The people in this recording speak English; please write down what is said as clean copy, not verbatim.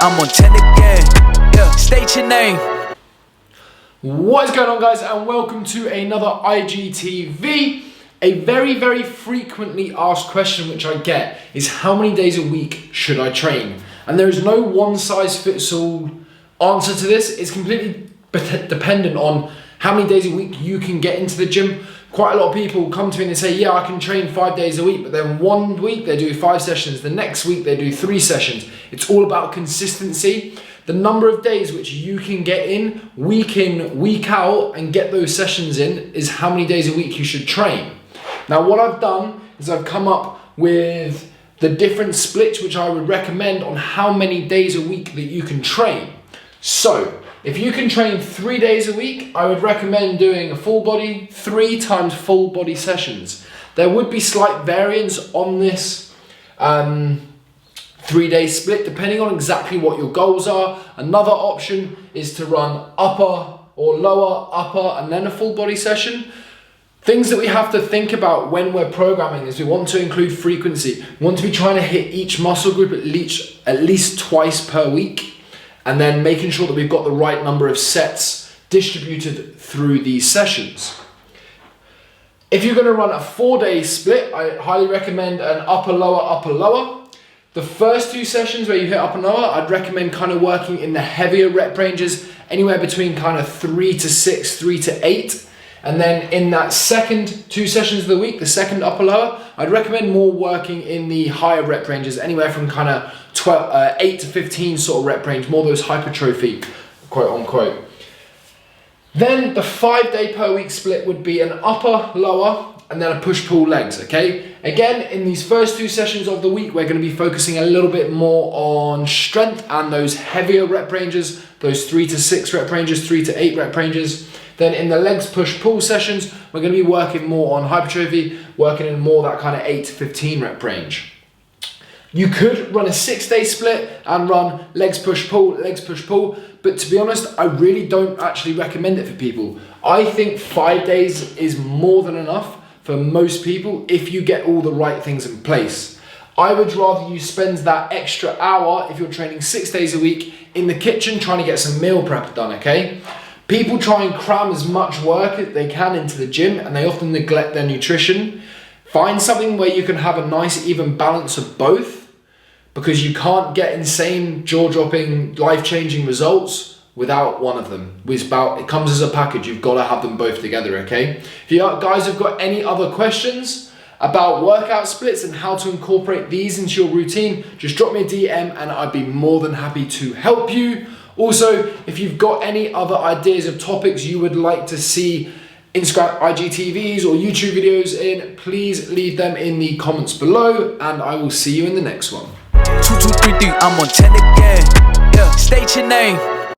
I'm on 10 again. Yeah, state your name. What is going on, guys, and welcome to another IGTV. A very, very frequently asked question which I get is how many days a week should I train? And there is no one size fits all answer to this. It's completely dependent on how many days a week you can get into the gym. Quite a lot of people come to me and they say, yeah, I can train 5 days a week, but then one week they do 5 sessions, the next week they do 3 sessions. It's all about consistency. The number of days which you can get in, week out, and get those sessions in is how many days a week you should train. Now, what I've done is I've come up with the different splits which I would recommend on how many days a week that you can train. So, if you can train 3 days a week, I would recommend doing a full body, 3 times full body sessions. There would be slight variance on this 3-day split depending on exactly what your goals are. Another option is to run upper or lower, upper, and then a full body session. Things that we have to think about when we're programming is we want to include frequency. We want to be trying to hit each muscle group at least twice per week, and then making sure that we've got the right number of sets distributed through these sessions. If you're going to run a 4-day split, I highly recommend an upper, lower. The first 2 sessions where you hit upper and lower, I'd recommend kind of working in the heavier rep ranges, anywhere between kind of 3 to 6, 3 to 8. And then in that second 2 sessions of the week, the second upper lower, I'd recommend more working in the higher rep ranges, anywhere from kind of 8 to 15 sort of rep range, more those hypertrophy, quote unquote. Then the 5-day per week split would be an upper, lower, and then a push-pull legs, okay? Again, in these first 2 sessions of the week, we're gonna be focusing a little bit more on strength and those heavier rep ranges, those 3 to 6 rep ranges, 3 to 8 rep ranges. Then in the legs push-pull sessions, we're gonna be working more on hypertrophy, working in more that kind of 8 to 15 rep range. You could run a 6-day split and run legs push-pull, but to be honest, I really don't actually recommend it for people. I think 5 days is more than enough for most people if you get all the right things in place. I would rather you spend that extra hour if you're training 6 days a week in the kitchen trying to get some meal prep done, okay? People try and cram as much work as they can into the gym and they often neglect their nutrition. Find something where you can have a nice even balance of both, because you can't get insane jaw-dropping, life-changing results without one of them. It comes as a package. You've got to have them both together, okay? If you guys have got any other questions about workout splits and how to incorporate these into your routine, just drop me a DM and I'd be more than happy to help you. Also, if you've got any other ideas of topics you would like to see Instagram IGTVs or YouTube videos in, please leave them in the comments below and I will see you in the next one. 2, 2, 3, 3, I'm on 10 again. Yeah, state your name.